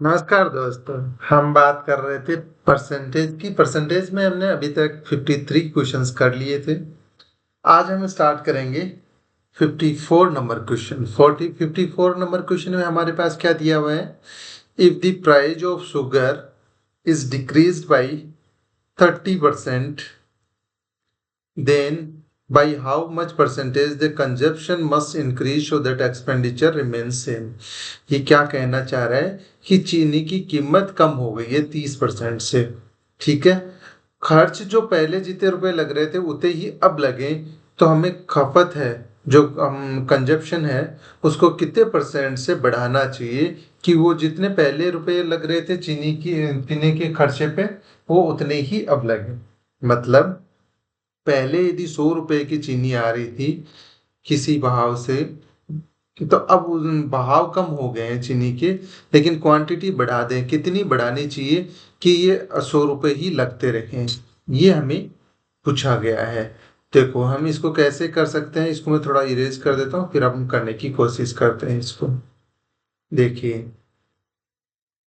नमस्कार दोस्तों। हम बात कर रहे थे परसेंटेज की। परसेंटेज में हमने अभी तक 53 क्वेश्चंस कर लिए थे। आज हम स्टार्ट करेंगे 54 नंबर क्वेश्चन। 54 नंबर क्वेश्चन में हमारे पास क्या दिया हुआ है? If the price of sugar is decreased by 30%, then by how much percentage the consumption must increase so that expenditure remains same? ये क्या कहना चाह रहा है कि चीनी की कीमत कम हो गई है 30% से। ठीक है, खर्च जो पहले जितने रुपए लग रहे थे उतने ही अब लगे, तो हमें खपत है जो कंजप्शन है उसको कितने परसेंट से बढ़ाना चाहिए कि वो जितने पहले रुपए लग रहे थे चीनी के खर्चे पे वो उतने ही अब लगे। मतलब पहले यदि 100 रुपए की चीनी आ रही थी किसी बहाव से, तो अब बहाव कम हो गए हैं चीनी के, लेकिन क्वांटिटी बढ़ा दें। कितनी बढ़ानी चाहिए कि ये 100 रुपए ही लगते रहें, ये हमें पूछा गया है। देखो हम इसको कैसे कर सकते हैं, इसको मैं थोड़ा इरेज कर देता हूँ, फिर हम करने की कोशिश करते हैं इसको। देखिए,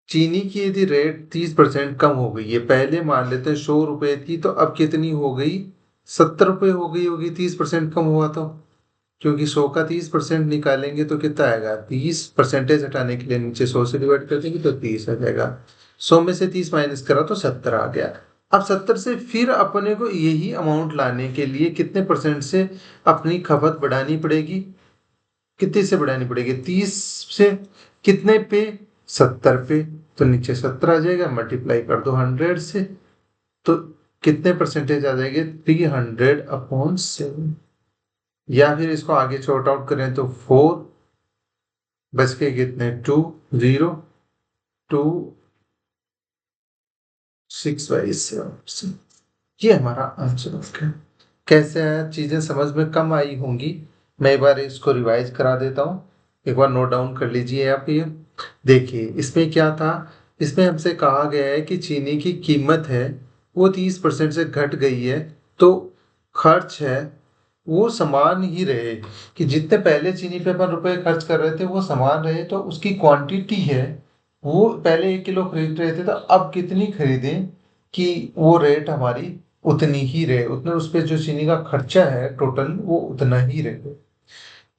चीनी की यदि रेट 30% कम हो गई है, पहले मान लेते हैं 100 रुपए थी, तो अब कितनी हो गई? 70 रुपए हो गई होगी। 30% कम हुआ तो, क्योंकि 100 का 30% निकालेंगे तो कितना आएगा? 30 परसेंटेज हटाने के लिए नीचे 100 से डिवाइड कर देंगे तो 30 आ जाएगा। 100 में से 30 माइनस करा तो 70 आ गया। अब 70 से फिर अपने को यही अमाउंट लाने के लिए कितने परसेंट से अपनी खपत बढ़ानी पड़ेगी? कितने से बढ़ानी पड़ेगी? 30 से कितने पे? 70 पे। तो नीचे 70 आ जाएगा, मल्टीप्लाई कर दो 100 से, तो कितने परसेंटेज आ जाएंगे? 300/7। या फिर इसको आगे शॉर्ट आउट करें तो 4 बच के कितने? 2 0 2 6/7। ये हमारा आंसर हो गया। कैसे है, चीजें समझ में कम आई होंगी, मैं एक बार इसको रिवाइज करा देता हूँ। एक बार नोट डाउन कर लीजिए आप ये। देखिए इसमें क्या था, इसमें हमसे कहा गया है कि चीनी की कीमत है वो 30% से घट गई है, तो खर्च है वो समान ही रहे। कि जितने पहले चीनी पे अपन रुपए खर्च कर रहे थे वो समान रहे, तो उसकी क्वांटिटी है वो पहले 1 किलो खरीद रहे थे, तो अब कितनी खरीदें कि वो रेट हमारी उतनी ही रहे, उतने उस पे जो चीनी का खर्चा है टोटल वो उतना ही रहे।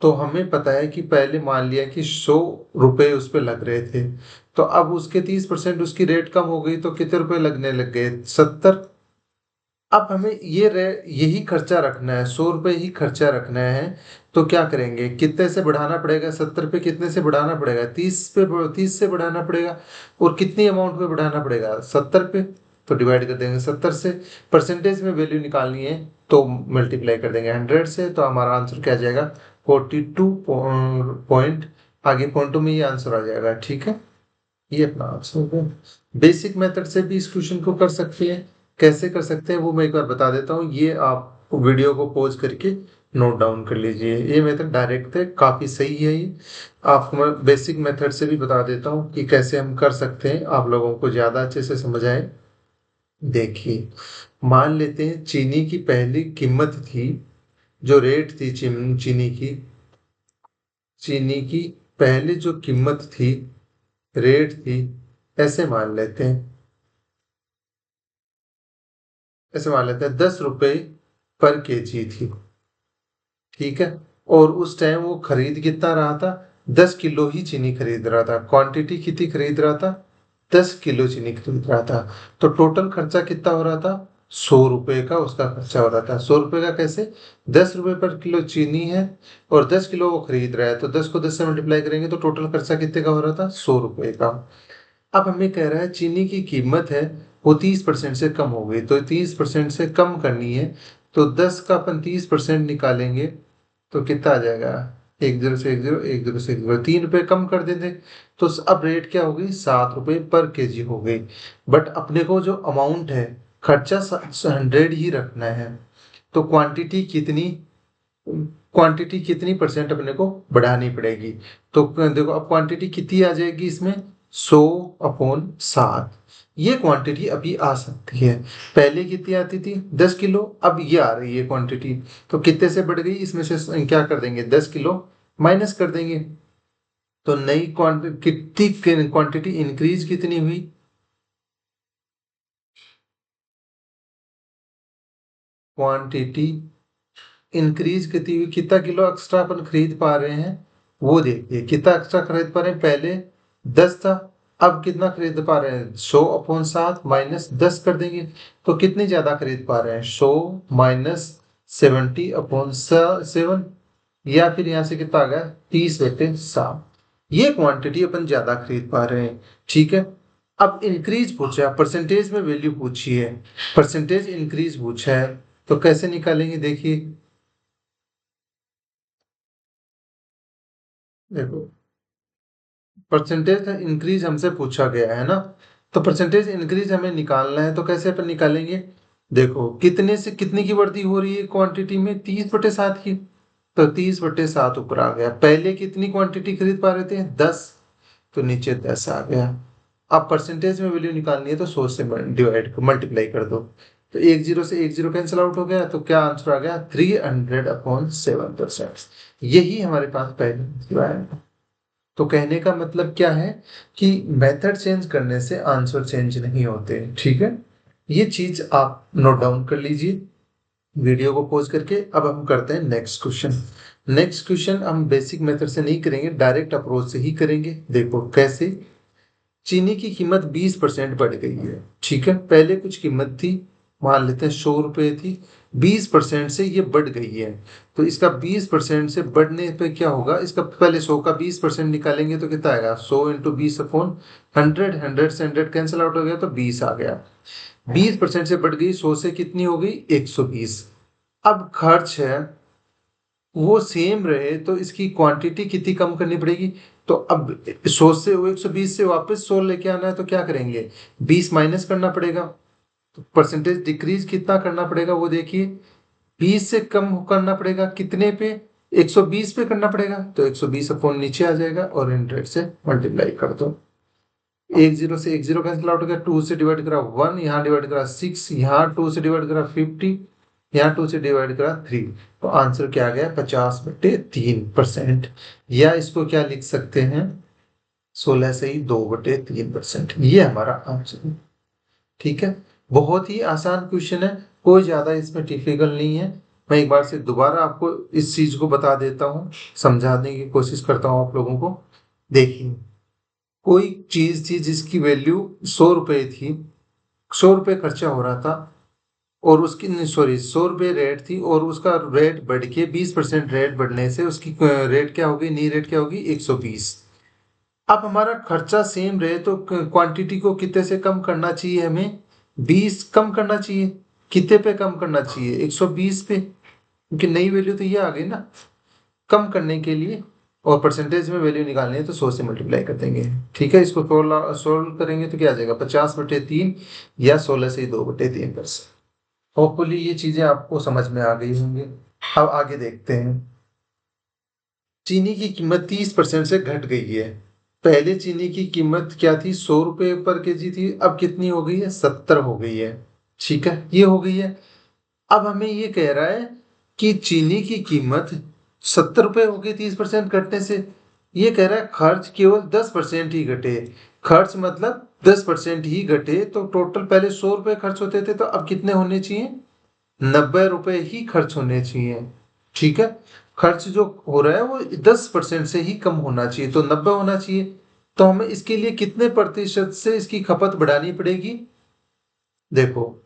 तो हमें पता है कि पहले मान लिया कि 100 रुपए उस पे लग रहे थे, तो अब उसके 30% उसकी रेट कम हो गई, तो कितने रुपए लगने लग गए? 70। अब हमें यही खर्चा रखना है, 100 रुपए ही खर्चा रखना है। तो क्या करेंगे, कितने से बढ़ाना पड़ेगा? 70 पे कितने से बढ़ाना पड़ेगा? 30 से बढ़ाना पड़ेगा। और कितनी अमाउंट पे बढ़ाना पड़ेगा? 70 पे। तो डिवाइड कर देंगे 70 से, परसेंटेज में वैल्यू निकालनी है तो मल्टीप्लाई कर देंगे 100 से, तो हमारा आंसर क्या आ जाएगा? 42 पॉइंट, आगे पॉइंटों में ये आंसर आ जाएगा। ठीक है, ये अपना आंसर हो गया। बेसिक मेथड से भी इस क्वेश्चन को कर सकते हैं। कैसे कर सकते हैं वो मैं एक बार बता देता हूँ, ये आप वीडियो को पॉज करके नोट डाउन कर लीजिए। ये मेथड डायरेक्ट है, काफी सही है ये। आपको मैं बेसिक मेथड से भी बता देता हूँ कि कैसे हम कर सकते हैं, आप लोगों को ज्यादा अच्छे से समझ आए। देखिए, मान लेते हैं चीनी की पहली कीमत थी, जो रेट थी चीनी की पहले जो कीमत थी, रेट थी, ऐसे मान लेते हैं, 10 रुपए पर केजी थी। ठीक है, और उस टाइम वो खरीद कितना रहा था? 10 किलो ही चीनी खरीद रहा था। क्वांटिटी कितनी खरीद रहा था? 10 किलो चीनी खरीद रहा था। तो टोटल खर्चा कितना हो रहा था? 100 रुपए का उसका खर्चा हो रहा था। 100 रुपए का कैसे? 10 रुपए पर किलो चीनी है और 10 किलो वो खरीद रहा है, तो 10 को 10 से मल्टीप्लाई करेंगे तो टोटल खर्चा कितने का हो रहा था? 100 रुपए का। अब हमें कह रहा है चीनी की कीमत है वो 30% से कम हो गई, तो 30% से कम करनी है, तो 10 का अपन 30% निकालेंगे तो कितना आ जाएगा? 1 0 से 1 0, 1 0 से 1 0, 3 रुपए कम कर देंगे, तो अब रेट क्या हो गई? 7 रुपए पर केजी हो गई। बट अपने को जो अमाउंट है, खर्चा 100 ही रखना है, तो क्वांटिटी कितनी परसेंट अपने को बढ़ानी पड़ेगी? तो देखो अब क्वांटिटी कितनी आ जाएगी इसमें? 100/7। ये क्वांटिटी अभी आ सकती है। पहले कितनी आती थी? 10 किलो, अब ये आ रही है क्वांटिटी। तो कितने से बढ़ गई? इसमें से क्या कर देंगे? 10 किलो माइनस कर देंगे। तो नई कितनी क्वांटिटी इंक्रीज कितनी हुई? क्वांटिटी इंक्रीज कितनी हुई, कितना किलो एक्स्ट्रा अपन खरीद पा रहे हैं वो देखिए। कितना एक्स्ट्रा खरीद पा रहे हैं, पहले 10 था, अब कितना खरीद पा रहे हैं? 100/7 माइनस 10 कर देंगे तो कितनी ज्यादा खरीद पा रहे हैं? 100 माइनस 70/7, या फिर यहाँ से कितना आ गया? 30/7। ये क्वांटिटी अपन ज्यादा खरीद पा रहे हैं। ठीक है, अब इंक्रीज पूछा है, परसेंटेज में वैल्यू पूछी है, परसेंटेज इंक्रीज पूछा है, तो कैसे निकालेंगे देखिए। देखो, परसेंटेज इंक्रीज हमसे पूछा गया है ना, तो परसेंटेज इंक्रीज हमें निकालना है, तो कैसे अपन निकालेंगे? देखो, कितने से कितनी की वृद्धि हो रही है क्वांटिटी में? 30/7 की। तो 30/7 ऊपर आ गया। पहले कितनी क्वांटिटी खरीद पा रहे थे? 10, तो नीचे 10 आ गया। अब परसेंटेज में वैल्यू निकालनी है तो 100 से डिवाइड मल्टीप्लाई कर दो, तो एक जीरो से एक जीरो कैंसिल आउट हो गया, तो क्या आंसर आ गया? 300/7%। यही हमारे पास पहले है। तो कहने का मतलब क्या है कि मेथड चेंज करने से आंसर चेंज नहीं होते। ठीक है, ये चीज आप नोट डाउन कर लीजिए वीडियो को पॉज करके। अब हम करते हैं नेक्स्ट क्वेश्चन। नेक्स्ट क्वेश्चन हम बेसिक मेथड से नहीं करेंगे, डायरेक्ट अप्रोच से ही करेंगे। देखो कैसे। चीनी की कीमत 20% बढ़ गई है। ठीक है, पहले कुछ कीमत थी, मान लेते हैं 100 रुपए थी, 20% से ये बढ़ गई है। तो इसका 20% से बढ़ने पे क्या होगा? इसका पहले 100 का 20% निकालेंगे तो कितना आएगा? 100 × 20/100, 100 से 100 कैंसिल आउट हो गया तो 20 आ गया। 20% से बढ़ गई, 100 से कितनी हो गई? 120। अब खर्च है वो सेम रहे तो इसकी क्वांटिटी कितनी कम करनी पड़ेगी? तो अब 100 से वो 120 से वापस 100 लेके आना है तो क्या करेंगे? 20 माइनस करना पड़ेगा। तो परसेंटेज डिक्रीज कितना करना पड़ेगा वो देखिए। 20 से कम करना पड़ेगा कितने पे? 120 पे करना पड़ेगा, तो 120 अपॉन नीचे आ जाएगा और 100 से मल्टीप्लाई कर दो। एक जीरो से एक जीरो कैंसिल आउट हो गया, 2 से डिवाइड करा 1, यहाँ डिवाइड करा 6, यहाँ 2 से डिवाइड करा 50, यहाँ 2 से डिवाइड करा 3। तो आंसर क्या आ गया? 50/3%। या इसको क्या लिख सकते हैं? 16 से ही 2/3%। ये हमारा आंसर है। ठीक है, बहुत ही आसान क्वेश्चन है, कोई ज्यादा इसमें टिपिकल नहीं है। मैं एक बार से दोबारा आपको इस चीज को बता देता हूँ, समझाने की कोशिश करता हूँ आप लोगों को। देखिए, कोई चीज थी जिसकी वैल्यू 100 रुपए थी, 100 रुपए खर्चा हो रहा था, और उसकी, सॉरी, 100 रुपए रेट थी और उसका रेट बढ़ के 20% रेट बढ़ने से उसकी रेट क्या होगी? नई रेट क्या होगी? 120। अब हमारा खर्चा सेम रहे तो क्वांटिटी को कितने से कम करना चाहिए हमें? 20 कम करना चाहिए। कितने पे कम करना चाहिए? 120 पे, क्योंकि नई वैल्यू तो ये आ गई ना। कम करने के लिए और परसेंटेज में वैल्यू निकालनी है तो 100 से मल्टीप्लाई कर देंगे। ठीक है, इसको सोल्व करेंगे तो क्या आ जाएगा? 50/3, या 16 से 2/3%। होपफुली ये चीजें आपको समझ में आ गई होंगी। अब आगे देखते हैं। चीनी की कीमत 30% से घट गई है। पहले चीनी की कीमत क्या थी? 100 रुपए/kg थी, अब कितनी हो गई है? 70 हो गई है। ठीक है, ये हो गई है। अब हमें ये कह रहा है कि चीनी की कीमत 70 रुपए हो गई 30% घटने से। ये कह रहा है खर्च केवल 10% ही घटे। खर्च मतलब 10% ही घटे, तो टोटल पहले 100 रुपए खर्च होते थे, तो अब कितने होने चाहिए? 90 रुपए ही खर्च होने चाहिए। ठीक है, खर्च जो हो रहा है वो 10% से ही कम होना चाहिए, तो 90 होना चाहिए। तो हमें इसके लिए कितने प्रतिशत से इसकी खपत बढ़ानी पड़ेगी? देखो,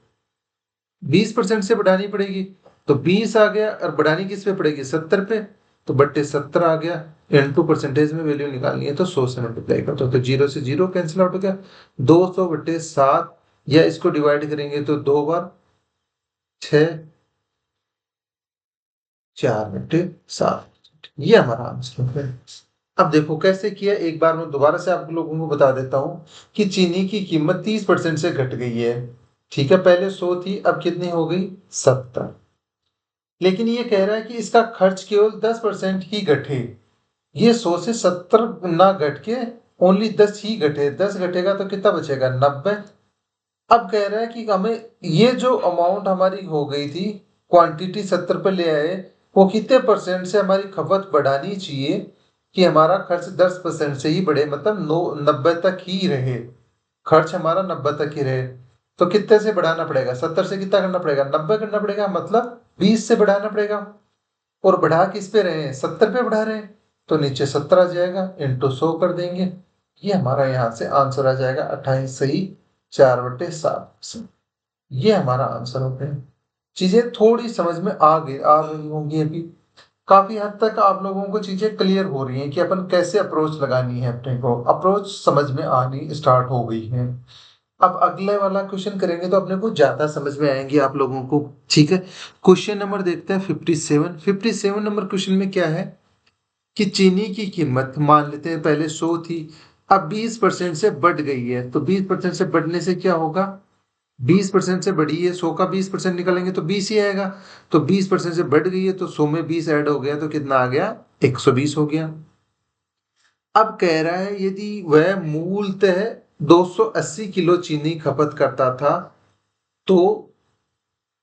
20% से बढ़ानी पड़ेगी, तो 20 आ गया, और बढ़ानी किस पे पड़ेगी? 70 पे, तो बट्टे 70 आ गया। इनटू परसेंटेज में वैल्यू निकालनी है तो 100 से मल्टीप्लाई कर दो, तो 0 से 0 कैंसिल आउट हो गया। 200/7, या इसको डिवाइड करेंगे तो 2 बार, 6, 4/7। ये हमारा आंसर है। अब देखो कैसे किया, एक बार मैं दोबारा से आप लोगों को बता देता हूँ कि चीनी की कीमत 30% से घट गई है। ठीक है, पहले 100 थी, अब कितनी हो गई? 70। लेकिन ये कह रहा है कि इसका खर्च केवल 10% ही घटे। ये 100 से 70 ना घट के ओनली 10 ही घटे। 10 घटेगा तो कितना बचेगा? 90। अब कह रहा है कि हमें ये जो अमाउंट हमारी हो गई थी, क्वांटिटी 70 पे ले आए, वो कितने परसेंट से हमारी खपत बढ़ानी चाहिए कि हमारा खर्च 10% से ही बढ़े, मतलब 90 तक ही रहे, खर्च हमारा 90 तक ही रहे। तो कितने से बढ़ाना पड़ेगा? 70 से कितना करना पड़ेगा? 90 करना पड़ेगा, मतलब 20 से बढ़ाना पड़ेगा। और बढ़ा किस पे रहे हैं? 70 पे बढ़ा रहे हैं, तो नीचे 70 आ जाएगा, इंटू 100 कर देंगे। ये हमारा यहाँ से आंसर आ जाएगा 28 सही 4/7। ये हमारा आंसर हो गया। चीजें थोड़ी समझ में आ रही होंगी अभी। काफी हद तक आप लोगों को चीजें क्लियर हो रही हैं कि अपन कैसे अप्रोच लगानी है, अपने को अप्रोच समझ में आनी स्टार्ट हो गई है। अब अगले वाला क्वेश्चन करेंगे तो अपने को ज्यादा समझ में आएंगे आप लोगों को। ठीक है, क्वेश्चन नंबर देखते हैं 57 नंबर क्वेश्चन में क्या है कि चीनी की कीमत मान लेते हैं पहले 100 थी, अब 20% से बढ़ गई है। तो 20% से बढ़ने से क्या होगा? 20% से बढ़ी है, 100 का 20% निकालेंगे तो 20 ही आएगा। तो 20% से बढ़ गई है तो 100 में 20 ऐड हो गया तो कितना आ गया? 120 हो गया। अब कह रहा है यदि वह मूलतः 280 किलो चीनी खपत करता था तो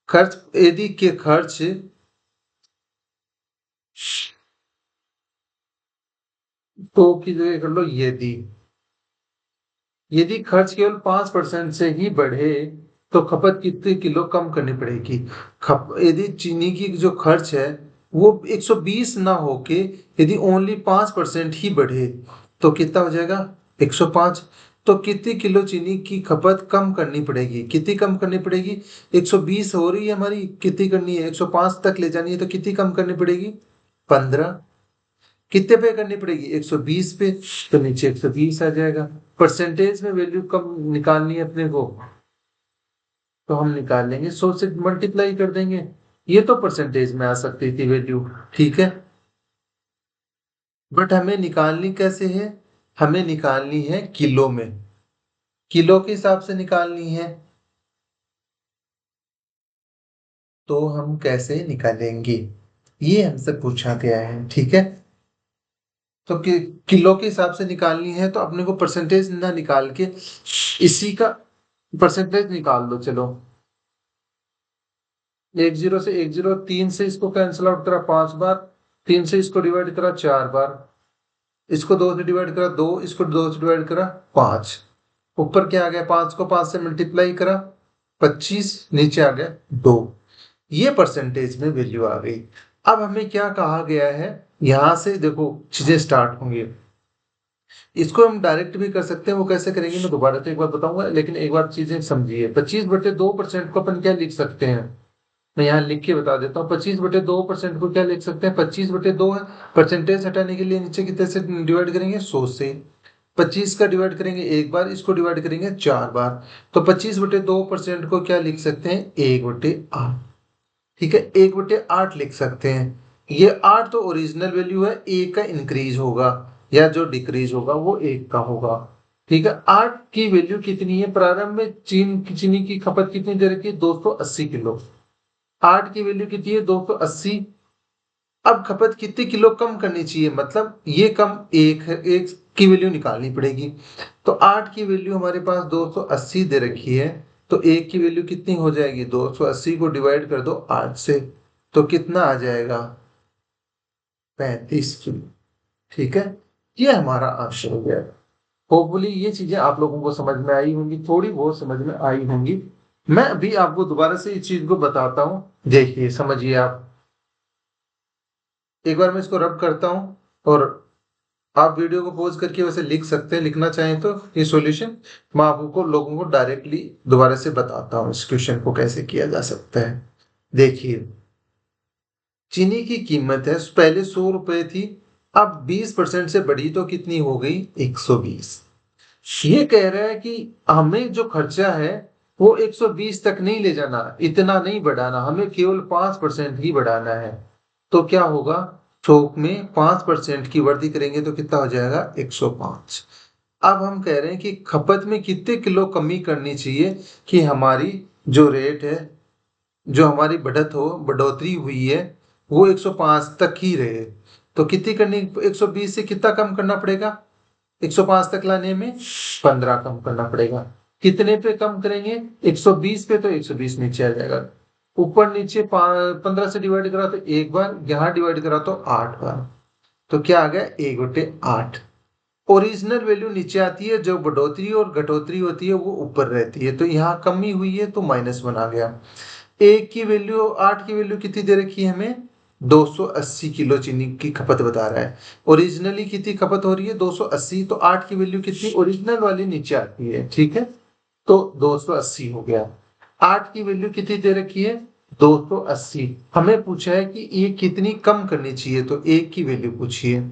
खर्च, यदि के खर्च तो की जगह कर लो यदि, यदि खर्च केवल 5% से ही बढ़े तो खपत कितने किलो कम करनी पड़ेगी? यदि चीनी की जो खर्च है वो 120 ना होके यदि ओनली 5% ही बढ़े तो कितना हो जाएगा? 105। तो कितनी किलो चीनी की खपत कम करनी पड़ेगी? कितनी कम करनी पड़ेगी? 120 हो रही है हमारी, कितनी करनी है? 105 तक ले जानी है तो कितनी कम करनी पड़ेगी? 15। कितने पे करनी पड़ेगी? 120 पे, तो नीचे 120 आ जाएगा। परसेंटेज में वैल्यू कम निकालनी है अपने को, तो हम निकाल लेंगे 100 से मल्टीप्लाई कर देंगे। ये तो परसेंटेज में आ सकती थी वैल्यू, ठीक है, बट हमें निकालनी कैसे है? हमें निकालनी है किलो में, किलो के हिसाब से निकालनी है। तो हम कैसे निकालेंगे, ये हमसे पूछा गया है, ठीक है। तो किलो के हिसाब से निकालनी है तो अपने को परसेंटेज ना निकाल के इसी का परसेंटेज निकाल दो। चलो, 10 से 10, 3 से इसको कैंसिल आउट करा 5 बार, 3 से इसको डिवाइड करा 4 बार, इसको 2 से डिवाइड करा 2, इसको 2 से डिवाइड करा 5। ऊपर क्या आ गया? 5 को 5 से मल्टीप्लाई करा 25, नीचे आ गया 2। ये परसेंटेज में वैल्यू आ गई। अब हमें क्या कहा गया है, यहां से देखो चीजें स्टार्ट होंगी। इसको हम डायरेक्ट भी कर सकते हैं, वो कैसे करेंगे मैं दोबारा तो एक बार बताऊंगा, लेकिन एक बार चीजें समझिए। 25/2% को अपन क्या लिख सकते हैं? मैं यहाँ लिख के बता देता हूँ। 25/2% को क्या लिख सकते हैं? 25/2 है, परसेंटेज हटाने के लिए नीचे कितने से डिवाइड करेंगे? 100 से। 25 का डिवाइड करेंगे एक बार, इसको डिवाइड करेंगे 4 बार। तो 25/2% को क्या लिख सकते हैं? 1/8। ठीक है, 1/8 लिख सकते हैं। ये 8 तो ओरिजिनल वैल्यू है, एक का इंक्रीज होगा या जो डिक्रीज होगा वो एक का होगा। ठीक है, 8 की वैल्यू कितनी है? प्रारंभ में चीनी की खपत कितनी दे रखी है? 280 किलो। 8 की वैल्यू कितनी है? 280। अब खपत कितने किलो कम करनी चाहिए? मतलब ये कम एक है, एक की वैल्यू निकालनी पड़ेगी। तो 8 की वैल्यू हमारे पास 280 दे रखी है, तो एक की वैल्यू कितनी हो जाएगी? 280 को डिवाइड कर दो 8 से, तो कितना आ जाएगा? 35 किलो। ठीक है, ये हमारा आंसर हो गया। होपफुली ये चीजें आप लोगों को समझ में आई होंगी, थोड़ी बहुत समझ में आई होंगी। मैं अभी आपको दोबारा से इस चीज को बताता हूँ, देखिए समझिए आप। एक बार मैं इसको रब करता हूँ और आप वीडियो को पॉज करके वैसे लिख सकते हैं, लिखना चाहें तो ये सॉल्यूशन। मैं आपको लोगों को डायरेक्टली दोबारा से बताता हूँ इस क्वेश्चन को कैसे किया जा सकता है। देखिए, चीनी की कीमत है पहले 100 रुपए थी, अब 20% से बढ़ी तो कितनी हो गई? 120। ये कह रहा है कि हमें जो खर्चा है वो 120 तक नहीं ले जाना, इतना नहीं बढ़ाना, हमें केवल 5% ही बढ़ाना है। तो क्या होगा? थोक में 5% की वृद्धि करेंगे तो कितना हो जाएगा? 105। अब हम कह रहे हैं कि खपत में कितने किलो कमी करनी चाहिए कि हमारी जो रेट है, जो हमारी बढ़ोतरी हुई है वो 105 तक ही रहे। तो कितनी करनी? 120 से कितना कम करना पड़ेगा? 105 तक लाने में 15 कम करना पड़ेगा। कितने पे कम करेंगे? 120 पे, तो 120 नीचे आ जाएगा। ऊपर नीचे 15 से डिवाइड करा तो एक बार, यहां डिवाइड करा तो 8 बार। तो क्या आ गया 1/8। ओरिजिनल वैल्यू नीचे आती है, जो बढ़ोतरी और घटोतरी होती है वो ऊपर रहती है, तो यहाँ कमी हुई है तो -1 आ गया। 8 की वैल्यू कितनी दे रखी है हमें, 280 किलो चीनी की खपत बता रहा है। ओरिजिनली कितनी खपत हो रही है, 280, तो 8 की वैल्यू कितनी ओरिजिनल वाली नीचे आती है, ठीक है, तो 280 हो गया। 8 की वैल्यू कितनी दे रखी है, 280। हमें पूछा है कि ये कितनी कम करनी चाहिए, तो 1 की वैल्यू पूछिए।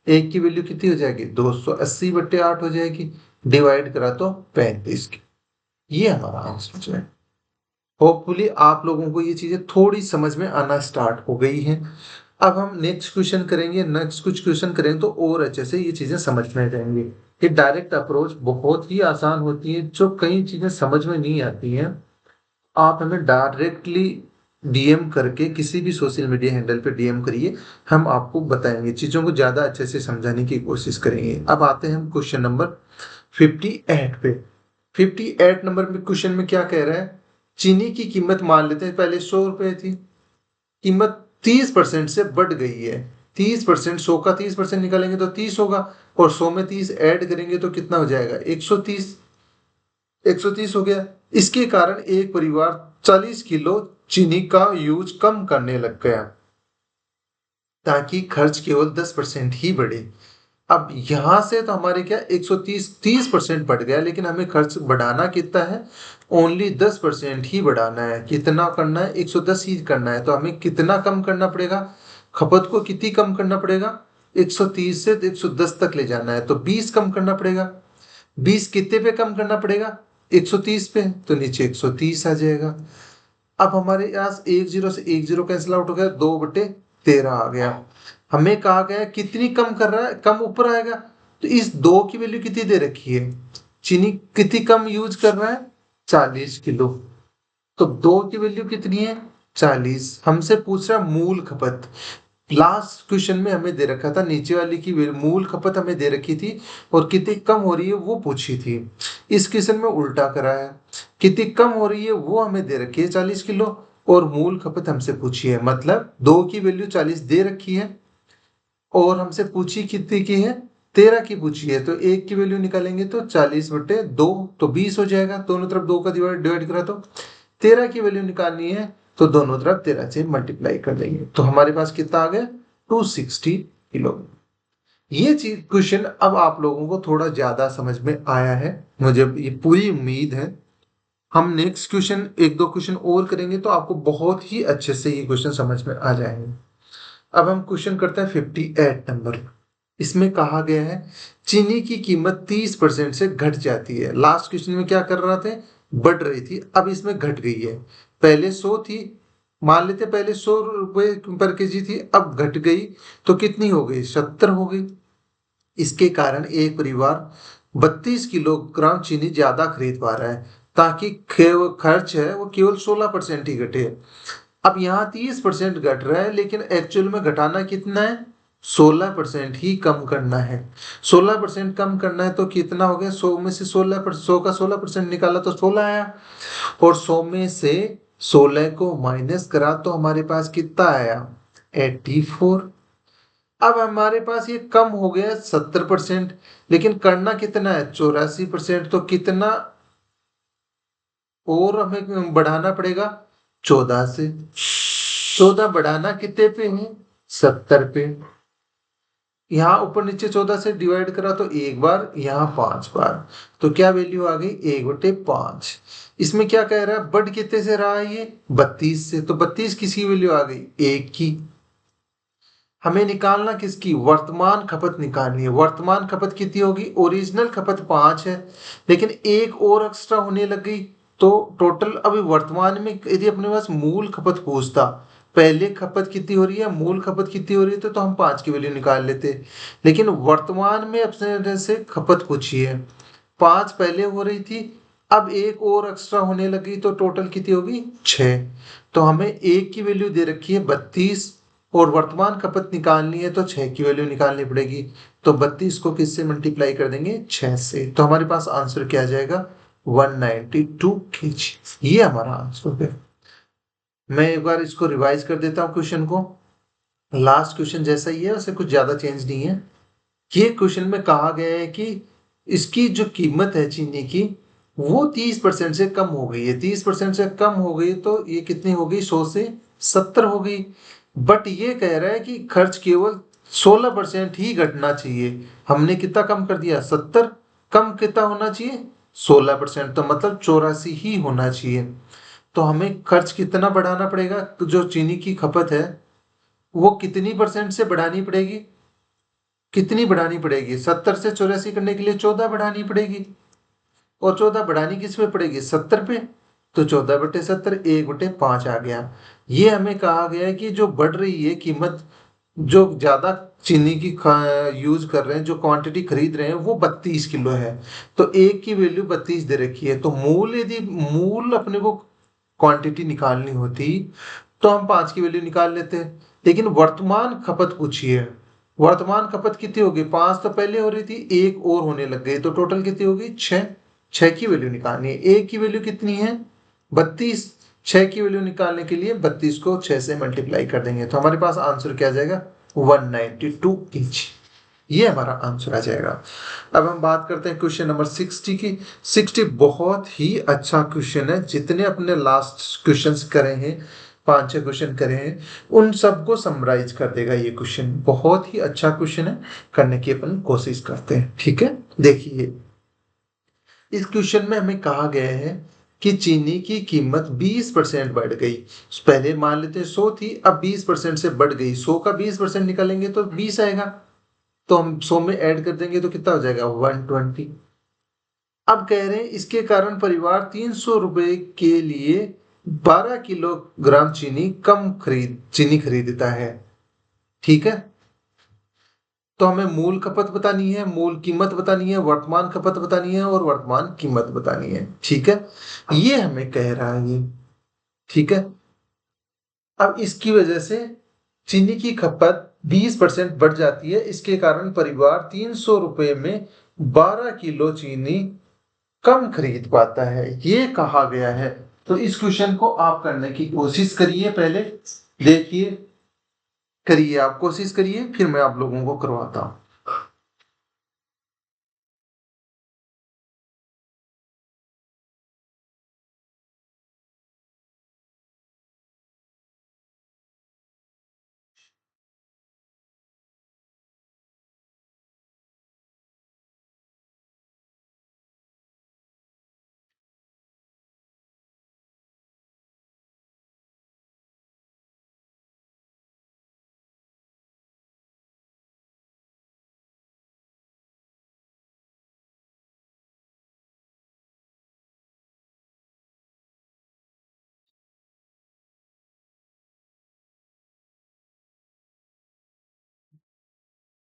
1 की वैल्यू कितनी हो जाएगी, 280/8 हो जाएगी, डिवाइड करा तो 35 की। ये हमारा आंसर है। होपफुली आप लोगों को ये चीजें थोड़ी समझ में आना स्टार्ट हो गई हैं। अब हम नेक्स्ट क्वेश्चन करेंगे, नेक्स्ट कुछ क्वेश्चन करेंगे तो और अच्छे से ये चीजें समझ में जाएंगी। ये डायरेक्ट अप्रोच बहुत ही आसान होती है, जो कई चीजें समझ में नहीं आती हैं आप हमें डायरेक्टली डीएम करके किसी भी सोशल मीडिया हैंडल पे डीएम करिए, हम आपको बताएंगे, चीजों को ज्यादा अच्छे से समझाने की कोशिश करेंगे। अब आते हैं हम क्वेश्चन नंबर 58 पे। 58 नंबर में क्वेश्चन में क्या कह रहा है, चीनी की कीमत मान लेते हैं पहले 100 रुपए थी, कीमत 30% से बढ़ गई है। 30%, 100 का 30% निकालेंगे तो 30 होगा, और 100 में 30 ऐड करेंगे तो कितना हो जाएगा, 130। 130 हो गया। इसके कारण एक परिवार 40 किलो चीनी का यूज कम करने लग गया, ताकि खर्च केवल 10% ही बढ़े। अब यहां से तो हमारे क्या 130 30% बढ़ गया, लेकिन हमें खर्च बढ़ाना कितना है, ओनली 10% ही बढ़ाना है। कितना करना है, 110 ही करना है, तो हमें कितना कम करना पड़ेगा, खपत को कितनी कम करना पड़ेगा, 130 से 110 तक ले जाना है, तो 20 कम करना पड़ेगा। 20 कितने पे कम करना पड़ेगा, 130 पे, तो नीचे 130 आ जाएगा। अब हमारे पास 10 से 10 कैंसिल आउट हो गया, 2/13 आ गया। हमें कहा गया कितनी कम कर रहा है, कम ऊपर आएगा, तो इस 2 की वैल्यू कितनी दे रखी है, चीनी कितनी कम यूज कर रहा है, 40 किलो, तो 2 की वैल्यू कितनी है, 40। हमसे पूछ रहा मूल खपत, लास्ट क्वेश्चन में हमें दे रखा था नीचे वाली की मूल खपत हमें दे रखी थी, और कितनी कम हो रही है वो पूछी थी। इस क्वेश्चन में उल्टा करा है, कितनी कम हो रही है वो हमें दे रखी है 40 किलो, और मूल खपत हमसे पूछी है, मतलब 2 की वैल्यू 40 दे रखी है, और हमसे पूछी कितनी की है, 13 की पूछी है, तो 1 की वैल्यू निकालेंगे तो 40/2, तो 20 हो जाएगा। दोनों तरफ 2 का डिवाइड करा तो 13 की वैल्यू निकालनी है, तो दोनों तरफ 13 से मल्टीप्लाई कर देंगे, तो हमारे पास कितना आ गया, 260 किलो। ये चीज क्वेश्चन अब आप लोगों को थोड़ा ज्यादा समझ में आया है, मुझे ये पूरी उम्मीद है। हम नेक्स्ट क्वेश्चन, एक दो क्वेश्चन और करेंगे तो आपको बहुत ही अच्छे से ये क्वेश्चन समझ में आ जाएंगे। अब हम क्वेश्चन करते हैं 58 नंबर। इसमें कहा गया है चीनी की कीमत 30% से घट जाती है। लास्ट क्वेश्चन में क्या कर रहा थे, बढ़ रही थी, अब इसमें घट गई है। पहले 100 थी, मान लेते पहले 100 रुपए/kg थी, अब घट गई तो कितनी हो गई, 70 हो गई। इसके कारण एक परिवार 32 किलोग्राम चीनी ज्यादा खरीद पा रहा है, ताकि खर्च है वो केवल 16% ही घटे। अब यहाँ 30% घट रहा है, लेकिन एक्चुअल में घटाना कितना है, 16% ही कम करना है। 16% कम करना है तो कितना हो गया, 100 में से 100 का 16% निकाला तो 16 आया, और 100 में से 16 को माइनस करा तो हमारे पास कितना आया, 84। अब हमारे पास ये कम हो गया 70%, लेकिन करना कितना है, 84%, तो कितना और हमें बढ़ाना पड़ेगा, 14 से। 14 बढ़ाना कितने पे है, 70 पे। यहाँ ऊपर नीचे 14 से डिवाइड करा तो एक बार, यहाँ 5 बार, तो क्या वैल्यू आ गई, 1/5। इसमें क्या कह रहा है, बढ़ कितने से रहा है ये, 32 से, तो 32 किसकी वैल्यू आ गई, 1 की। हमें निकालना किसकी, वर्तमान खपत निकालनी है। वर्तमान खपत कितनी होगी, ओरिजिनल खपत 5 है, लेकिन एक और एक्स्ट्रा होने लग गई, तो टोटल अभी वर्तमान में यदि अपने पास मूल खपत पूछता, पहले खपत कितनी हो रही है, मूल खपत कितनी हो रही है, तो हम 5 की वैल्यू निकाल लेते, लेकिन वर्तमान में अपने से खपत पूछी है, 5 पहले हो रही थी, अब एक और एक्स्ट्रा होने लगी, तो टोटल कितनी होगी, 6। तो हमें एक की वैल्यू दे रखी है 32, और वर्तमान खपत निकालनी है तो 6 की वैल्यू निकालनी पड़ेगी, तो 32 को किससे मल्टीप्लाई कर देंगे, 6 से, तो हमारे पास आंसर क्या आ जाएगा, 192 kg। ये हमारा आंसर है। मैं एक बार इसको रिवाइज कर देता हूँ क्वेश्चन को। लास्ट क्वेश्चन जैसा ही है, उससे कुछ ज्यादा चेंज नहीं है। ये क्वेश्चन में कहा गया है कि इसकी जो कीमत है चीनी की वो 30% से कम हो गई है। 30% से कम हो गई तो ये कितनी हो गई, 100 से 70 हो गई। बट ये कह रहा है कि खर्च केवल 16% ही घटना चाहिए। हमने कितना कम कर दिया, 70। कम कितना होना चाहिए, 16%, तो मतलब 84 ही होना चाहिए। तो हमें खर्च कितना बढ़ाना पड़ेगा, तो जो चीनी की खपत है वो कितनी परसेंट से बढ़ानी पड़ेगी, कितनी बढ़ानी पड़ेगी, 70 से 84 करने के लिए 14 बढ़ानी पड़ेगी। और 14 बढ़ानी किस पे पड़ेगी, 70 पे। तो 14/70 1/5 आ गया। ये हमें कहा गया है कि जो बढ़ रही है कीमत, जो ज्यादा चीनी की यूज कर रहे हैं, जो क्वांटिटी खरीद रहे हैं वो 32 किलो है। तो एक की वैल्यू 32 दे रखी है। तो मूल, यदि मूल अपने को क्वांटिटी निकालनी होती तो हम 5 की वैल्यू निकाल लेते। लेकिन वर्तमान खपत पूछी है। वर्तमान खपत कितनी होगी, 5 तो पहले हो रही थी, एक और होने लग गई, तो टोटल कितनी होगी, 6। 6 की वैल्यू निकालनी है। एक की वैल्यू कितनी है, 32। 6 की वैल्यू निकालने के लिए 32 को 6 से मल्टीप्लाई कर देंगे, तो हमारे पास आंसर क्या आ जाएगा, 192 इंच। ये हमारा आंसर आ जाएगा। अब हम बात करते हैं क्वेश्चन नंबर 60 की। 60 बहुत ही अच्छा क्वेश्चन है। जितने अपने लास्ट क्वेश्चंस करे हैं, 5-6 क्वेश्चन करे हैं, उन सबको समराइज कर देगा ये क्वेश्चन। बहुत ही अच्छा क्वेश्चन है, करने की अपन कोशिश करते हैं। ठीक है, देखिए इस क्वेश्चन में हमें कहा गया है कि चीनी की कीमत 20% बढ़ गई। पहले मान लेते हैं 100 थी, अब 20% से बढ़ गई। 100 का 20% निकालेंगे तो 20 आएगा। तो हम 100 में ऐड कर देंगे तो कितना हो जाएगा, 120। अब कह रहे हैं इसके कारण परिवार 300 रुपए के लिए 12 किलोग्राम चीनी खरीदता है। ठीक है, तो हमें मूल खपत बतानी है, मूल कीमत बतानी है, वर्तमान खपत बतानी है और वर्तमान कीमत बतानी है। ठीक है, ये हमें कह रहा है ये। ठीक है, अब इसकी वजह से चीनी की खपत 20% बढ़ जाती है। इसके कारण परिवार 300 रुपए में 12 किलो चीनी कम खरीद पाता है, ये कहा गया है। तो इस क्वेश्चन को आप करने की कोशिश करिए। पहले देखिए, करिए, आप कोशिश करिए, फिर मैं आप लोगों को करवाता हूं।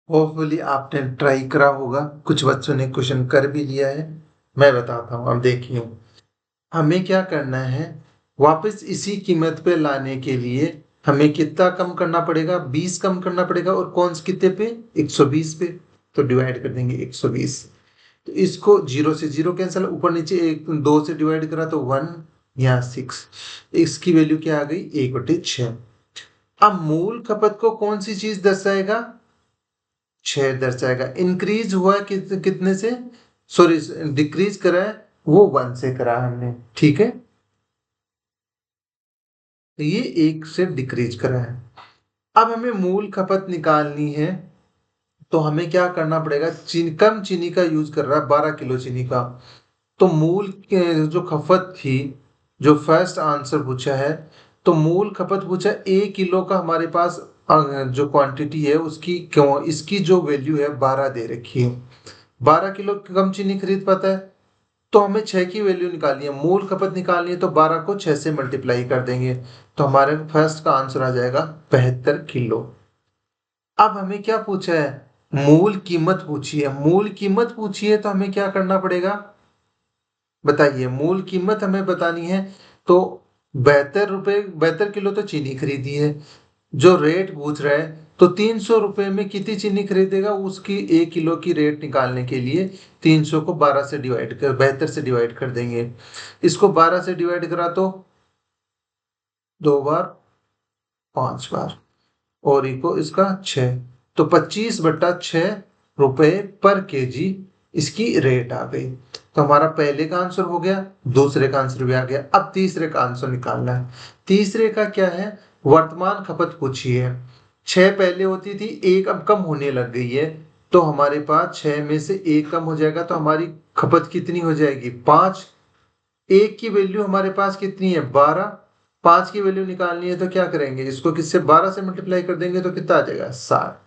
होपफुली आपने ट्राई करा होगा, कुछ बच्चों ने क्वेश्चन कर भी लिया है। मैं बताता हूँ, अब देखिए हमें क्या करना है। वापस इसी कीमत पे लाने के लिए हमें कितना कम करना पड़ेगा, 20 कम करना पड़ेगा। और कौन से कितने पे, 120 पे। तो डिवाइड कर देंगे 120। तो इसको 0 से 0 कैंसिल, ऊपर नीचे एक 2 से डिवाइड करा तो 1, यहाँ 6। इसकी वैल्यू क्या आ गई, 1/6। अब मूल खपत को कौन सी चीज दर्शाएगा, 6 दर्शाएगा। इंक्रीज हुआ कितने से, सॉरी डिक्रीज करा है वो 1 से करा है हमने। ठीक है, तो ये 1 से डिक्रीज करा है। अब हमें मूल खपत निकालनी है, तो हमें क्या करना पड़ेगा, कम चीनी का यूज कर रहा है, 12 किलो चीनी का। तो मूल जो खपत थी, जो फर्स्ट आंसर पूछा है, तो मूल खपत पूछा 1 किलो का, हमारे पास जो क्वांटिटी है उसकी, क्यों इसकी जो वैल्यू है 12 दे रखी है। 12 किलो कम चीनी खरीद पाता है। तो हमें 6 की वैल्यू निकालनी है, मूल खपत निकालनी है, तो 12 को 6 से मल्टीप्लाई कर देंगे। तो हमारे फर्स्ट का आंसर आ जाएगा 72 किलो। अब हमें क्या पूछा है, मूल कीमत पूछी है। मूल कीमत पूछी है तो हमें क्या करना पड़ेगा, बताइए। मूल कीमत हमें बतानी है, तो 72 रुपए, 72 किलो तो चीनी खरीदी है। जो रेट पूछ रहा है, तो 300 रुपए में कितनी चीनी खरीदेगा, उसकी 1 किलो की रेट निकालने के लिए 300 को 12 से डिवाइड कर, 72 से डिवाइड कर देंगे। इसको 12 से डिवाइड करा तो 2 बार, 5 बार। और इको इसका 6, तो 25/6 रुपए पर केजी इसकी रेट आ गई। तो हमारा पहले का आंसर हो गया, दूसरे का आंसर भी आ गया। अब तीसरे का आंसर निकालना है। तीसरे का क्या है, वर्तमान खपत पूछी है। 6 पहले होती थी, 1 अब कम होने लग गई है, तो हमारे पास 6 में से 1 कम हो जाएगा, तो हमारी खपत कितनी हो जाएगी, 5। 1 की वैल्यू हमारे पास कितनी है, 12। 5 की वैल्यू निकालनी है तो क्या करेंगे, इसको किससे 12 से मल्टीप्लाई कर देंगे तो कितना आ जाएगा, 7।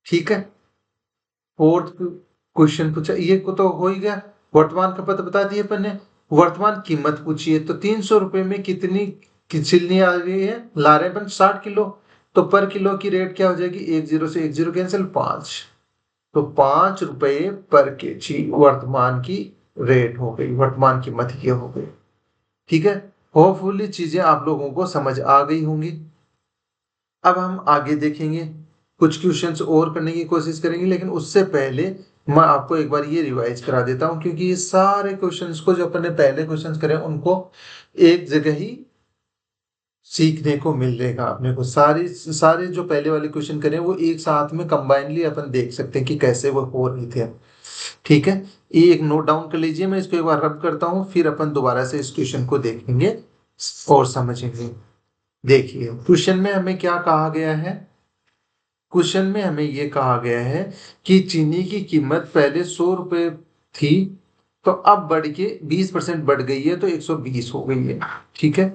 ठीक है। फोर्थ क्वेश्चन पूछा, ये को तो हो ही गया। वर्तमान खपत बता दी अपन ने। वर्तमान कीमत पूछी है, तो 300 रुपए में कितनी छिलनी आ रही है, ला रहे हैं अपन 60 किलो। तो पर किलो की रेट क्या हो जाएगी, 10 से 10 कैंसिल, 5। तो 5 रुपए पर केजी वर्तमान की रेट हो गई, वर्तमान कीमत ये हो गई। ठीक है। होपफुली चीजें आप लोगों को समझ आ गई होंगी। अब हम आगे देखेंगे, कुछ क्वेश्चंस और करने की कोशिश करेंगे, लेकिन उससे पहले मैं आपको एक बार ये रिवाइज करा देता हूं, क्योंकि ये सारे क्वेश्चंस को जो अपन ने पहले क्वेश्चंस करे उनको एक जगह ही सीखने को मिल जाएगा। अपने को सारे सारे जो पहले वाले क्वेश्चन करे वो एक साथ में कंबाइनली अपन देख सकते हैं कि कैसे वो हो रहे थे। ठीक है, ये एक नोट डाउन कर लीजिए, मैं इसको एक बार रब करता हूँ, फिर अपन दोबारा से इस क्वेश्चन को देखेंगे और समझेंगे। देखिए क्वेश्चन में हमें क्या कहा गया है, क्वेश्चन में हमें ये कहा गया है कि चीनी की कीमत पहले 100 रुपए थी, तो अब बढ़ के 20% बढ़ गई है, तो 120 हो गई है। ठीक है,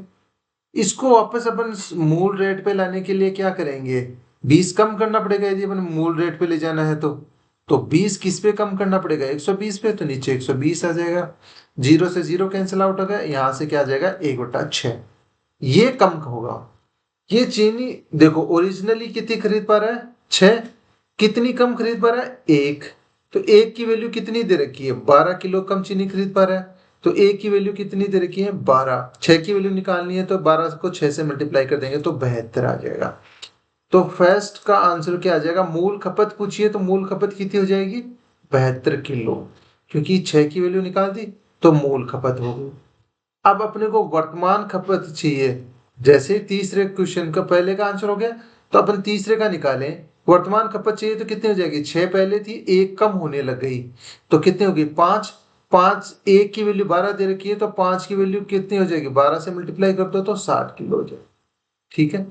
इसको वापस अपन मूल रेट पे लाने के लिए क्या करेंगे, 20 कम करना पड़ेगा यदि अपन मूल रेट पे ले जाना है तो 20 किस पे कम करना पड़ेगा, 120 पे, तो नीचे 120 आ जाएगा। 0 से 0 कैंसिल आउट हो गया, यहां से क्या आ जाएगा, 1/6। ये कम होगा। ये चीनी देखो ओरिजिनली कितनी खरीद पा रहा है, 6। कितनी कम खरीद पा रहा है, 1। तो 1 की वैल्यू कितनी दे रखी है, 12 किलो कम चीनी खरीद पा रहा है। तो 1 की वैल्यू कितनी दे रखी है, 12। 6 की वैल्यू निकालनी है, तो 12 को 6 से मल्टीप्लाई कर देंगे तो 72 आ जाएगा। तो फर्स्ट का आंसर क्या आ जाएगा, मूल खपत पूछिए तो मूल खपत कितनी हो जाएगी, 72 किलो, क्योंकि 6 की वैल्यू निकाल दी तो मूल खपत हो गई। अब अपने को वर्तमान खपत चाहिए, जैसे तीसरे क्वेश्चन का पहले का आंसर हो गया, तो अपन तीसरे का निकालें। वर्तमान खपत चाहिए तो कितनी हो जाएगी, 6 पहले थी, 1 कम होने लग गई, तो कितनी होगी, 5। 5, 1 की वैल्यू 12 दे रखी है, तो 5 की वैल्यू कितनी हो जाएगी, 12 से मल्टीप्लाई कर दो तो 60 किलो हो जाएगी। ठीक है।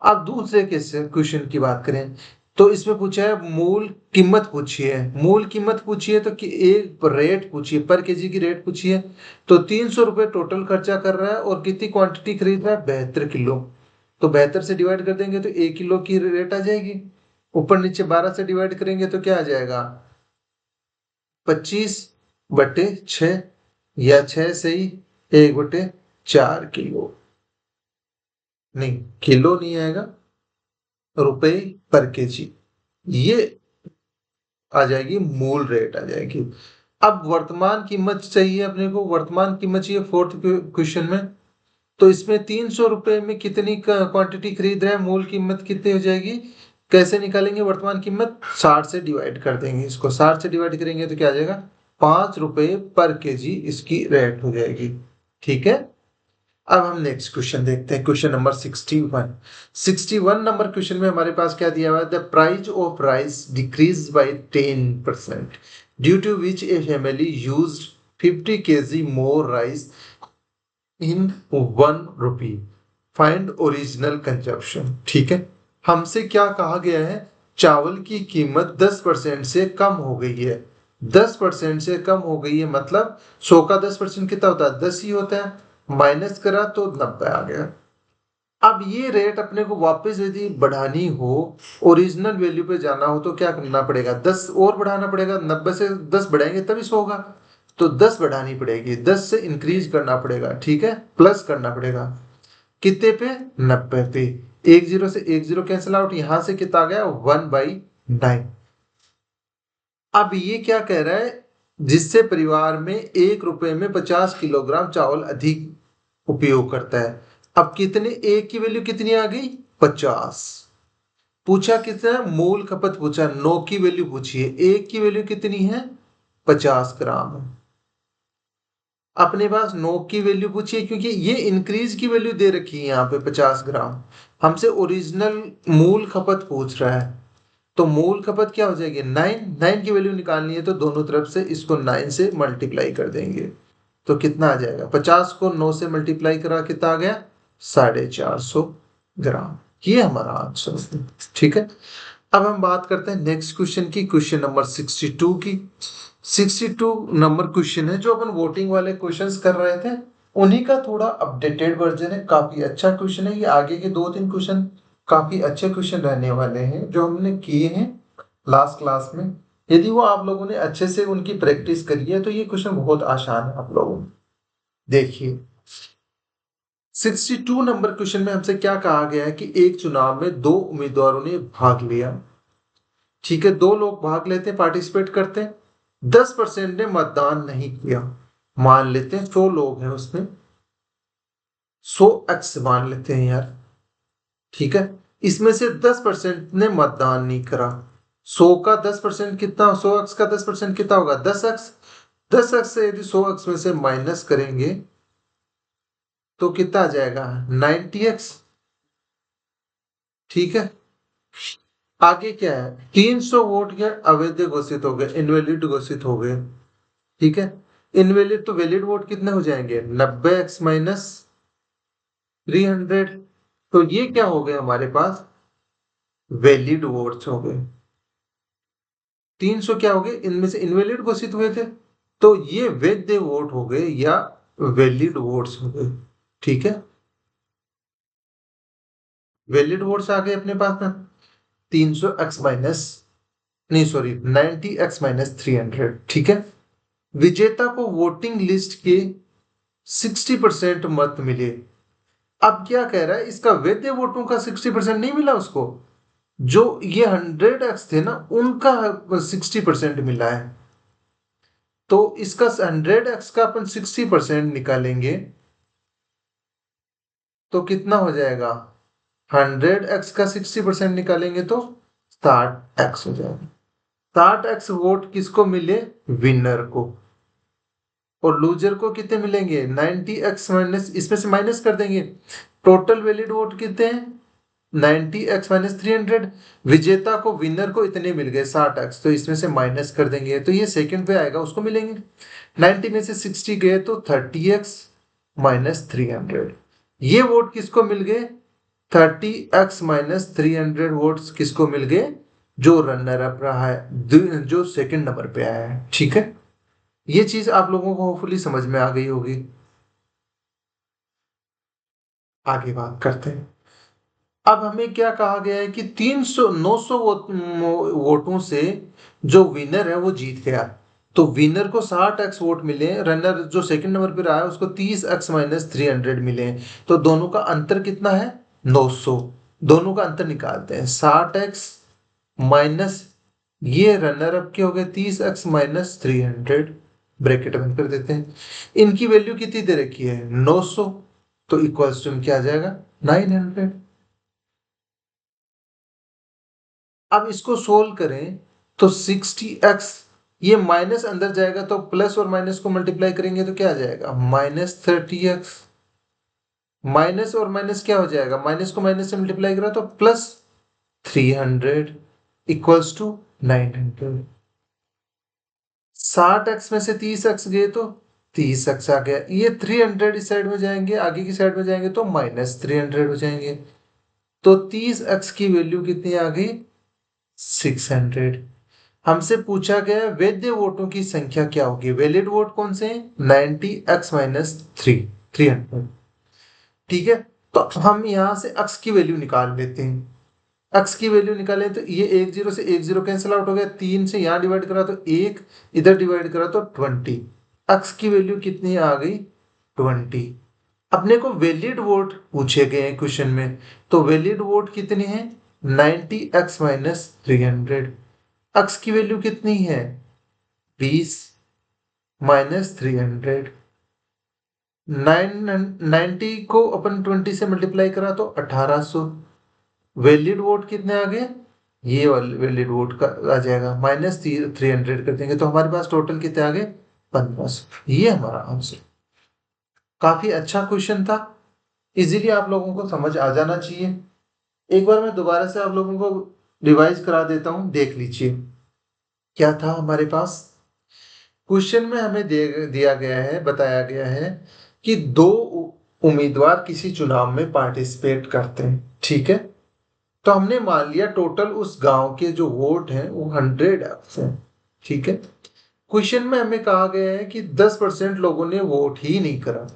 अब दूसरे क्वेश्चन की बात करें, तो इसमें पूछा है मूल कीमत पूछी है। मूल कीमत पूछी है तो कि एक रेट पूछी है, पर केजी की रेट पूछी है। तो 300 रुपये टोटल खर्चा कर रहा है और कितनी क्वांटिटी खरीद रहा है, 72 किलो। तो 72 से डिवाइड कर देंगे तो 1 किलो की रेट आ जाएगी। ऊपर नीचे 12 से डिवाइड करेंगे तो क्या आ जाएगा, 25/6, या 6 से ही 1/4 किलो। नहीं, किलो नहीं आएगा, रुपए पर केजी, ये आ जाएगी, मूल रेट आ जाएगी। अब वर्तमान कीमत चाहिए अपने को, वर्तमान कीमत चाहिए फोर्थ क्वेश्चन में। तो इसमें 300 रुपए में कितनी क्वांटिटी खरीद रहे हैं, मूल कीमत कितनी हो जाएगी, कैसे निकालेंगे वर्तमान कीमत, 60 से डिवाइड कर देंगे। इसको 60 से डिवाइड करेंगे तो क्या आ जाएगा, 5 रुपए पर केजी इसकी रेट हो जाएगी। ठीक है। अब हम नेक्स्ट क्वेश्चन देखते हैं, क्वेश्चन नंबर 61। 61 नंबर क्वेश्चन में हमारे पास क्या दिया हुआ है, the price of rice decrease by 10% due to which a family used 50 kg more rice in 1 rupee, find original consumption. ठीक है, हमसे क्या कहा गया है, चावल की कीमत 10% से कम हो गई है। 10% से कम हो गई है मतलब 100 का 10% कितना होता है, 10 ही होता है। माइनस करा तो 90 आ गया। अब ये रेट अपने को वापस यदि बढ़ानी हो, ओरिजिनल वैल्यू पे जाना हो, तो क्या करना पड़ेगा, 10 और बढ़ाना पड़ेगा। 90 से 10 बढ़ाएंगे तभी 100 होगा, तो 10 बढ़ानी पड़ेगी, 10 से इंक्रीज करना पड़ेगा। ठीक है, प्लस करना पड़ेगा, कितने पे, 90 पे। 10 से 10 कैंसिल आउट, यहां से कितना आ गया, 1/9। अब ये क्या कह रहा है, जिससे परिवार में 1 रुपए में 50 किलोग्राम चावल अधिक उपयोग करता है। अब कितने, एक की वैल्यू कितनी आ गई, 50। पूछा कितना, मूल खपत पूछा, 9 की वैल्यू पूछी है, एक की वैल्यू कितनी है, 50 ग्राम है। अपने पास नो की वैल्यू पूछी है क्योंकि ये इंक्रीज की वैल्यू दे रखी है यहाँ पे 50 ग्राम। हमसे ओरिजिनल मूल खपत पूछ रहा है, तो मूल खपत क्या हो जाएगी 9 की वैल्यू निकालनी है तो दोनों तरफ से इसको 9 से मल्टीप्लाई कर देंगे। तो कितना आ जाएगा, 50 को 9 से मल्टीप्लाई करा कितना आ गया 450 ग्राम। ये हमारा आंसर है। ठीक है, अब हम बात करते हैं नेक्स्ट क्वेश्चन की, क्वेश्चन नंबर 62 की। 62 नंबर क्वेश्चन है जो अपन वोटिंग वाले क्वेश्चंस कर रहे थे, उन्हीं का थोड़ा अपडेटेड वर्जन है। काफी अच्छा क्वेश्चन है ये, आगे के 2-3 क्वेश्चन काफी अच्छे क्वेश्चन रहने वाले हैं जो हमने किए हैं लास्ट क्लास में। यदि वो आप लोगों ने अच्छे से उनकी प्रैक्टिस करी है तो ये क्वेश्चन बहुत आसान है आप लोगों को। देखिए 62 नंबर क्वेश्चन में हमसे क्या कहा गया है कि एक चुनाव में 2 उम्मीदवारों ने भाग लिया। ठीक है, 2 लोग भाग लेते हैं, पार्टिसिपेट करते हैं, 10% ने मतदान नहीं किया। मान लेते हैं 100 लोग हैं उसमें, 100x मान लेते हैं यार। ठीक है, इसमें से 10% ने मतदान नहीं करा। 100 का 10% कितना, 100x का 10% कितना होगा 10x। 10x से यदि 100x में से माइनस करेंगे तो कितना आ जाएगा 90x। ठीक है, आगे क्या है, 300 वोट क्या अवैध घोषित हो गए, इनवैलिड घोषित हो गए। ठीक है, इनवैलिड तो वैलिड वोट कितने हो जाएंगे 90x माइनस 300। तो ये क्या हो गए हमारे पास वैलिड वोट्स हो गए। 300 क्या हो गए, इनमें से इनवैलिड घोषित हुए थे, तो ये वैध वोट हो गए या वैलिड वोट्स हो गए। ठीक है, वैलिड वोट्स आ गए अपने पास में 300x माइनस, नहीं सॉरी 90x माइनस 300। ठीक है, विजेता को वोटिंग लिस्ट के 60% मत मिले। अब क्या कह रहा है, इसका वैध वोटों का 60% नहीं मिला उसको, जो ये 100x थे ना उनका 60% मिला है। तो इसका 100x का अपन 60% निकालेंगे तो कितना हो जाएगा, 100x का 60% निकालेंगे तो 60x हो जाएगा। 60x वोट किसको मिले, विनर को। और लूजर को कितने मिलेंगे 90x माइनस, इसमें से माइनस कर देंगे, टोटल वैलिड वोट कितने हैं 90x माइनस 300। विजेता को विनर को इतने मिल गए 60x, तो इसमें से माइनस कर देंगे तो ये सेकंड पे आएगा उसको मिलेंगे। 90 में से 60 गए तो 30x माइनस 300। ये वोट किसको मिल गए 30x माइनस 300 वोट्स किसको मिल गए, जो रनर अप रहा है, जो सेकंड नंबर पे आया है। ठीक है, ये चीज आप लोगों को होपफुली समझ में आ गई होगी। आगे बात करते हैं, अब हमें क्या कहा गया है कि 900 वोटों से जो विनर है वो जीत गया। तो विनर को 60x वोट मिले, रनर जो सेकंड नंबर पर रहा है उसको 30x माइनस 300 मिले। तो दोनों का अंतर कितना है 900। दोनों का अंतर निकालते हैं, 60x माइनस ये रनर अप के हो गए 30x माइनस 300, ब्रैकेट बंद कर देते हैं। इनकी वैल्यू कितनी दे रखी है 900, तो इक्वल्स टू क्या आ जाएगा 900। अब इसको सोल्व करें तो 60x, ये माइनस अंदर जाएगा तो प्लस और माइनस को मल्टीप्लाई करेंगे तो क्या आ जाएगा माइनस 30x। माइनस और माइनस क्या हो जाएगा, माइनस को माइनस से मल्टीप्लाई करा तो प्लस 300 इक्वल्स टू 900। 60x में से 30x गए तो 30x आ गया, ये 300 इस साइड में जाएंगे, आगे की साइड में जाएंगे तो माइनस 300 हो जाएंगे। तो 30x की वैल्यू कितनी आ गई 600। हमसे पूछा गया वैध वोटों की संख्या क्या होगी, वैलिड वोट कौन से हैं 90x माइनस 300। ठीक है, तो हम यहां से x की वैल्यू निकाल लेते हैं। x की वैल्यू निकाले तो ये 10 से 10 कैंसिल आउट हो गया, 3 से यहां डिवाइड करा तो 1, इधर डिवाइड करा तो 20। x की वैल्यू कितनी आ गई 20। अपने को वैलिड वोट पूछे गए हैं क्वेश्चन में, तो वैलिड वोट कितने हैं 90x माइनस 300। x की वैल्यू कितनी है 20 माइनस 300। 90 को अपन 20 से मल्टीप्लाई करा तो 1800। वैलिड वोट कितने आ गए, ये वाले वैलिड वोट का आ जाएगा माइनस 300 कर देंगे तो हमारे पास टोटल कितने आ गए 1500। ये हमारा आंसर। काफी अच्छा क्वेश्चन था, इजीली आप लोगों को समझ आ जाना चाहिए। एक बार मैं दोबारा से आप लोगों को रिवाइज करा देता हूं, देख लीजिए क्या था हमारे पास। क्वेश्चन में हमें दिया गया है, बताया गया है कि दो उम्मीदवार किसी चुनाव में पार्टिसिपेट करते हैं, ठीक है। तो हमने मान लिया टोटल उस गांव के जो वोट हैं वो 100 हैं, ठीक है। क्वेश्चन में हमें कहा गया है कि 10% लोगों ने वोट ही नहीं करा।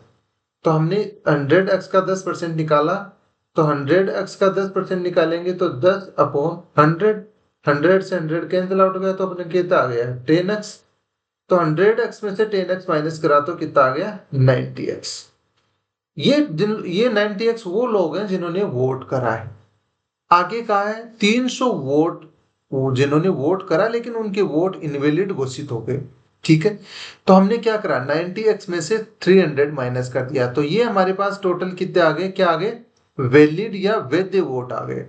तो हमने 100x का 10% निकाला, तो 100x का 10% निकालेंगे तो 10/100, 100 से 100 कैंसिल आउट हो गया, तो अपने कितना आ गया 10x। तो 100x में से 10x माइनस करा तो कितना आ गया 90x। ये 90x वो लोग हैं जिन्होंने वोट करा है। आगे कहा है 300 वोट जिन्होंने वोट करा लेकिन उनके वोट इनवैलिड घोषित हो गए, ठीक है। तो हमने क्या करा 90x में से 300 माइनस कर दिया, तो ये हमारे पास टोटल कितने आ गए, क्या आ गए, वैलिड या वैध वोट आ गए।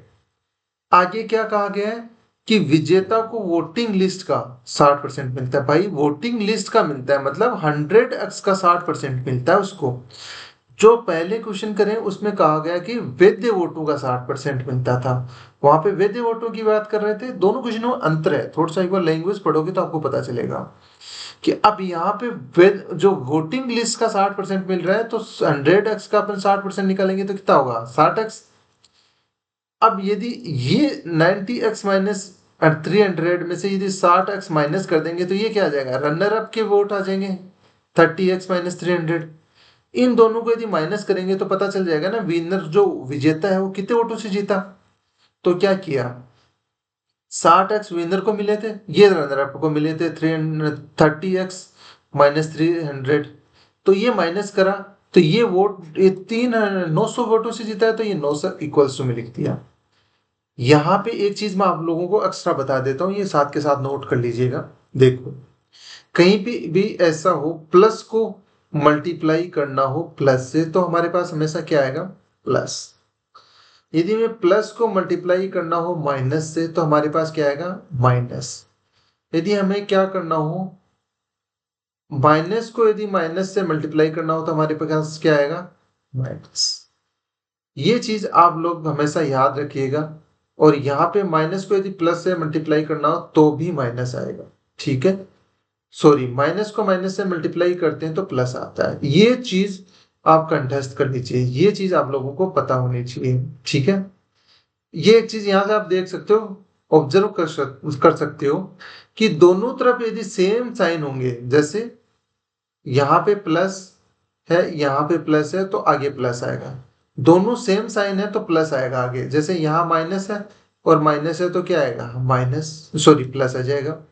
आगे क्या कहा गया है कि विजेता को वोटिंग लिस्ट का 60% मिलता है। भाई वोटिंग लिस्ट का मिलता है मतलब 100x का 60% मिलता है उसको। जो पहले क्वेश्चन करें उसमें कहा गया कि वैध वोटों का 60% मिलता था, वहां पे वैध वोटों की बात कर रहे थे। दोनों क्वेश्चनों में अंतर है थोड़ा सा, एक बार लैंग्वेज पढ़ोगे तो आपको पता चलेगा कि अब यहाँ पे वैध जो वोटिंग लिस्ट का 60% मिल रहा है, तो 100x का अपन 60% निकालेंगे तो कितना होगा 60x। अब यदि ये 90x माइनस 300 में से यदि 60x माइनस कर देंगे तो ये क्या आ जाएगा, रनर अप के वोट आ जाएंगे 30x माइनस 300। इन दोनों को यदि माइनस करेंगे तो पता चल जाएगा ना विनर जो विजेता है वो कितने वोटों से जीता। तो क्या किया, 60x विनर को मिले थे, ये रनर अप को मिले थे 30x माइनस 300। तो ये माइनस करा तो ये वोट ये 900 वोटों से जीता है, तो ये 900 इक्वल्स टू में लिख दिया। यहाँ पे एक चीज मैं आप लोगों को एक्स्ट्रा बता देता हूँ, ये साथ के साथ नोट कर लीजिएगा। देखो कहीं भी ऐसा हो प्लस को मल्टीप्लाई करना हो प्लस से, तो हमारे पास हमेशा क्या आएगा प्लस। यदि में प्लस को मल्टीप्लाई करना हो माइनस से तो हमारे पास क्या आएगा माइनस। यदि हमें क्या करना हो माइनस को यदि माइनस से मल्टीप्लाई करना हो तो हमारे पास क्या आएगा माइनस। ये चीज आप लोग हमेशा याद रखिएगा। और यहाँ पे माइनस को यदि प्लस से मल्टीप्लाई करना हो तो भी माइनस आएगा, ठीक है। सॉरी माइनस को माइनस से मल्टीप्लाई करते हैं तो प्लस आता है। ये चीज आप कंठस्थ करनी चाहिए, ये चीज आप लोगों को पता होनी चाहिए, ठीक है। ये एक चीज यहां से आप देख सकते हो, ऑब्जर्व कर सकते हो कि दोनों तरफ यदि सेम साइन होंगे, जैसे यहाँ पे प्लस है यहाँ पे प्लस है तो आगे प्लस आएगा, दोनों सेम साइन है तो प्लस आएगा आगे। जैसे यहाँ माइनस है और माइनस है तो क्या आएगा माइनस, सॉरी प्लस आ जाएगा।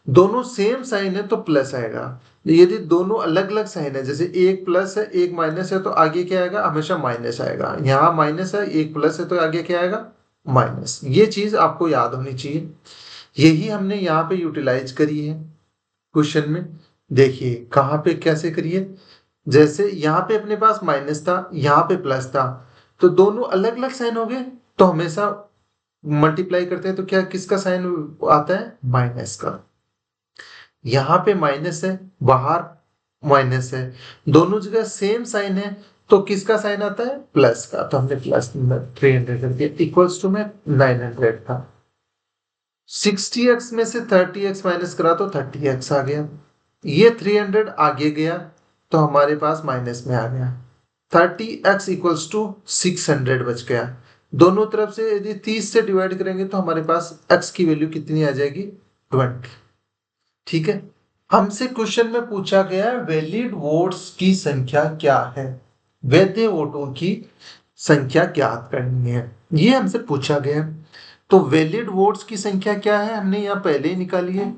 दोनों सेम साइन है तो प्लस आएगा। यदि दोनों अलग अलग साइन है, जैसे एक प्लस है एक माइनस है तो आगे क्या आएगा हमेशा माइनस आएगा। यहाँ माइनस है एक प्लस है तो आगे क्या आएगा माइनस। ये चीज आपको याद होनी चाहिए, यही हमने यहाँ पे यूटिलाइज करी है क्वेश्चन में। देखिए कहाँ पे कैसे करिए, जैसे यहाँ पे अपने पास माइनस था यहाँ पे प्लस था, तो दोनों अलग अलग साइन हो गए, तो हमेशा मल्टीप्लाई करते हैं तो क्या किसका साइन आता है माइनस का। यहाँ पे माइनस है बाहर माइनस है, दोनों जगह सेम साइन है तो किसका साइन आता है प्लस का। तो हमने प्लस 300 कर दिया, इक्वल्स टू में 900 था। 60x में से 30x माइनस करा तो 30x आ गया, ये 300 आगे गया तो हमारे पास माइनस में आ गया। 30x इक्वल्स टू 600 बच गया। दोनों तरफ से यदि 30 से डिवाइड करेंगे तो हमारे पास x की वैल्यू कितनी आ जाएगी 20, ठीक है। हमसे क्वेश्चन में पूछा गया वैलिड वोट्स की संख्या क्या है, वैध वोटों की संख्या ज्ञात करनी है, ये हमसे पूछा गया। तो वैलिड वोट्स की संख्या क्या है हमने यहाँ पहले ही निकाली है।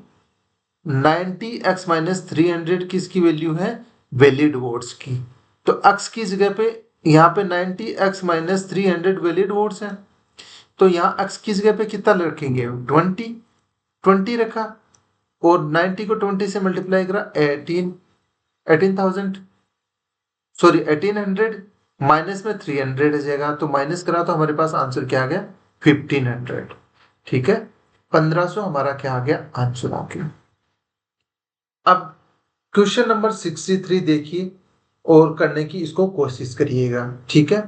90x माइनस 300 किसकी वैल्यू है वैलिड वोट्स की। तो x की जगह पे यहाँ पे 90x माइनस 300 वैलिड वोट्स है, तो यहाँ x की जगह पे कितना रखेंगे 20, 20 रखा और 90 को 20 से मल्टीप्लाई करा 18,000, सॉरी 1800 माइनस में 300 आ जाएगा, तो माइनस करा तो हमारे पास आंसर क्या आ गया 1500, ठीक है। 1500 हमारा क्या आ गया आंसर आ गया। अब क्वेश्चन नंबर 63 देखिए, और करने की इसको कोशिश करिएगा, ठीक है।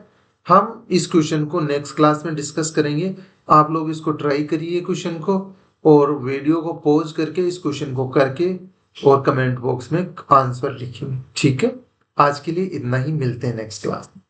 हम इस क्वेश्चन को नेक्स्ट क्लास में डिस्कस करेंगे। आप लोग इसको ट्राई करिए क्वेश्चन को, और वीडियो को पॉज करके इस क्वेश्चन को करके और कमेंट बॉक्स में आंसर लिखिए, ठीक है। आज के लिए इतना ही, मिलते हैं नेक्स्ट क्लास में।